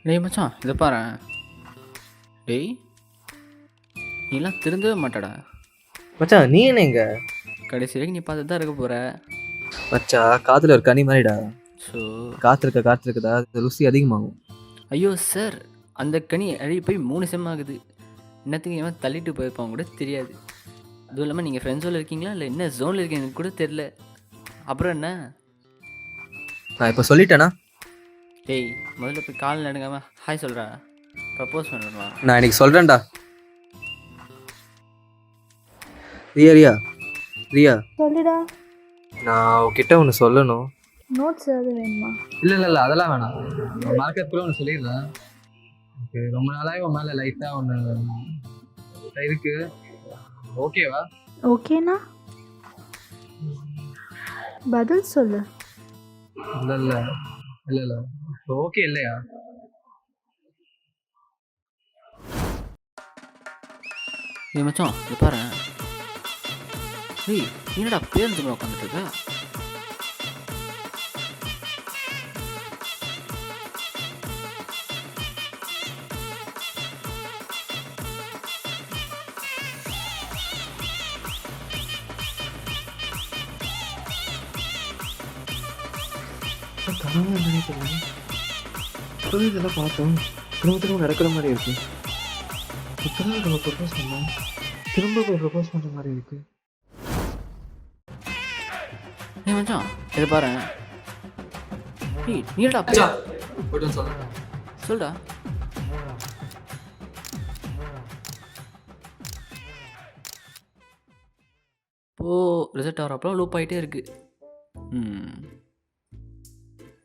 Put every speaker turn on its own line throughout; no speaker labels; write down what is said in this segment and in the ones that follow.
டேய் மச்சான் இதை பாரேன். டேய் நீலாம் திருந்தவே மாட்டடா.
மச்சான் நீ என்ன இங்க?
கடைசி வரைக்கும் நீ பார்த்துட்டு தான் இருக்க போகிற.
மச்சா காத்துல ஒரு கனி மாதிரிடா.
ஸோ
காத்திருக்கதா ருசி அதிகமாகும்.
ஐயோ சார், அந்த கனி அழுகி போய் 3 செம் ஆகுது. என்னத்துக்கு ஏன் தள்ளிட்டு போயிருப்பாங்க கூட தெரியாது. அதுவும் இல்லாமல் நீங்கள் ஃப்ரெண்ட்ஸோடு இருக்கீங்களா இல்லை என்ன ஜோனில் இருக்கீங்கன்னு கூட தெரில. அப்புறம் என்ன?
நான் இப்போ சொல்லிட்டேனா?
டேய் முதல்ல போய் கால் நடுங்காமல் ஹாய் சொல்கிறா. ப்ரப்போஸ் பண்ணுறா.
நான் இன்னைக்கு சொல்றேன்டா. ரியா ரியா
சொல்லுடா.
நான் உன்கிட்ட ஒன்று சொல்லணும்.
நோட்ஸ் ஏதாவது வேணுமா?
இல்லை அதெல்லாம் வேணாம். மறக்கிறதுக்குள்ள ஒன்று சொல்லிடுறேன். ஓகே, ரொம்ப நாளாக உன் மேலே லைட்டாக ஒன்று இருக்கு. ஓகேவா?
ஓகேண்ணா பதில் சொல்லு.
இல்லை ஓகே இல்லையா?
ஏய் மச்சான் இது பாரு. டேய் என்னடா பேருந்து உட்காந்துட்டு இருக்க?
கனவு நினைக்கிறேன். இதெல்லாம் பார்த்தோம் திரும்ப நடக்கிற மாதிரி இருக்கு. இப்பதான் நம்ம ப்ரப்போஸ் பண்ணோம், திரும்ப போய் ப்ரப்போஸ் பண்ணுற மாதிரி இருக்கு.
ஏய் மச்சான் இது பாரு. டேய் நீடா சொல்டா. இப்போ ரிசல்ட் ஆகிறப்போ லூப் ஆகிட்டே இருக்கு.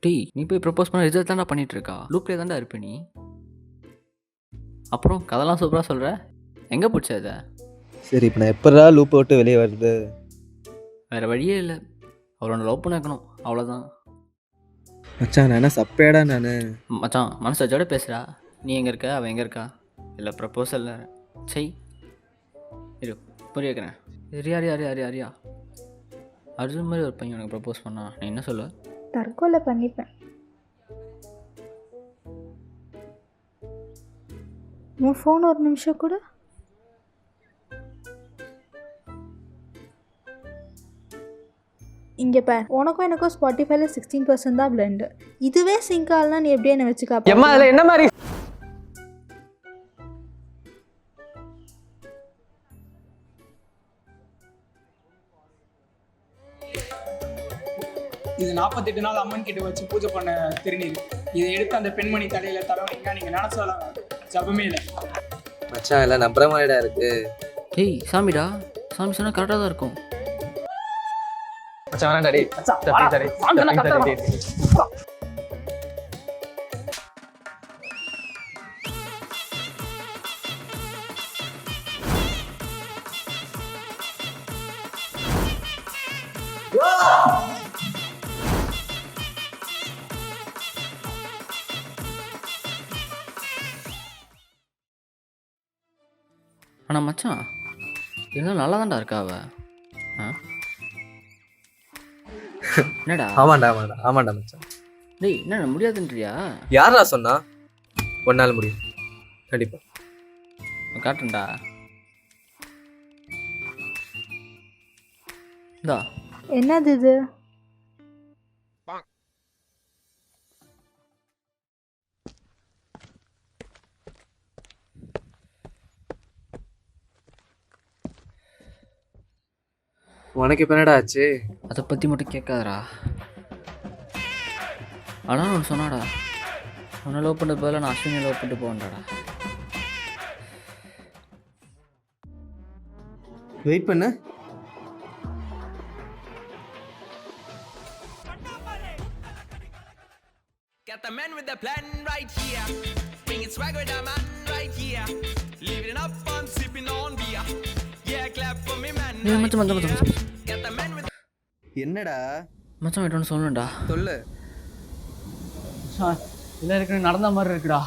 டேய் நீ போய் ப்ரப்போஸ் பண்ண ரிசல்ட் தான்டா பண்ணிட்டு இருக்கா. லூப்லேயே தான்டா இருப்ப நீ. அப்புறம் கதெல்லாம் சூப்பராக சொல்கிற. எங்கே போச்சு அதை?
சரி இப்போ நான் எப்படா லூப் விட்டு வெளியே வருது?
வேறு வழியே இல்லை. அவளோட லவ் பண்ண வைக்கணும் அவ்வளோதான்.
மச்சான் நான் என்ன சப்பேடா நான்?
மச்சான் மனசாச்சோட பேசுகிறா. நீ எங்கே இருக்க, அவள் எங்கே இருக்கா? இல்லை ப்ரப்போசல் செய் இரு புரிய வைக்கிறேன். ரியா அர்ஜுன் மாதிரி ஒரு பையன் எனக்கு ப்ரப்போஸ் பண்ணா நீ என்ன சொல்லுவ?
தற்கொலை பண்ணிப்பேன். உன் ஃபோன் ஒரு நிமிஷம் கூட. இங்கே பார், உனக்கும் எனக்கும் ஸ்பாட்டிஃபைல 16% தான் பிளெண்டு. இதுவே சிங்க் ஆகலனா நீ எப்படி என்ன வச்சு காப்பா?
என்ன மாதிரி
இது 48 நாள் அம்மன் கிட்ட வச்சு பூஜை பண்ண திருநீர். இதை எடுத்து அந்த பெண்மணி தலையில தடவைங்க. நீங்க நினைச்சாலும் ஜபமே இல்லை.
மச்சான் எல்லாம் நம்புற மாதிரிடா இருக்கு.
டேய் சாமிடா, சாமி சொன்னால் கரெக்டாக தான் இருக்கும்.
மச்சான் வேணாம்டா டேய்.
ஆனால் மச்சான் இருந்தாலும் நல்லா தான்டா இருக்கா அவ. என்னடா?
ஆமாண்டா மச்சான்.
டேய் என்ன முடியாதுன்றியா?
யாரா சொன்னா? ஒரு நாள் முடியும் கண்டிப்பா.
காட்டுண்டா. இந்தா.
என்னது இது?
உனக்கு இப்போ என்னடா ஆச்சு?
அதை பற்றி மட்டும் கேட்காதடா. ஆனால் ஒன்று சொன்னாடா, உன்னை லவ் பண்ணுறது பதிலாக நான் அஸ்வினை லவ் பண்ணிட்டு போவேன்டாடா.
வெயிட் பண்ணு.
Got the man with the plan right here. Bringing swag with the man right here. Living up on sipping on beer. Yeah, clap for me man.
மச்சான்
Got the man with
என்னடா
மச்சான் ஒன்று சொல்லணும்டா.
சொல்லு.
இல்லை இருக்கு நடந்த மாதிரி இருக்குடா.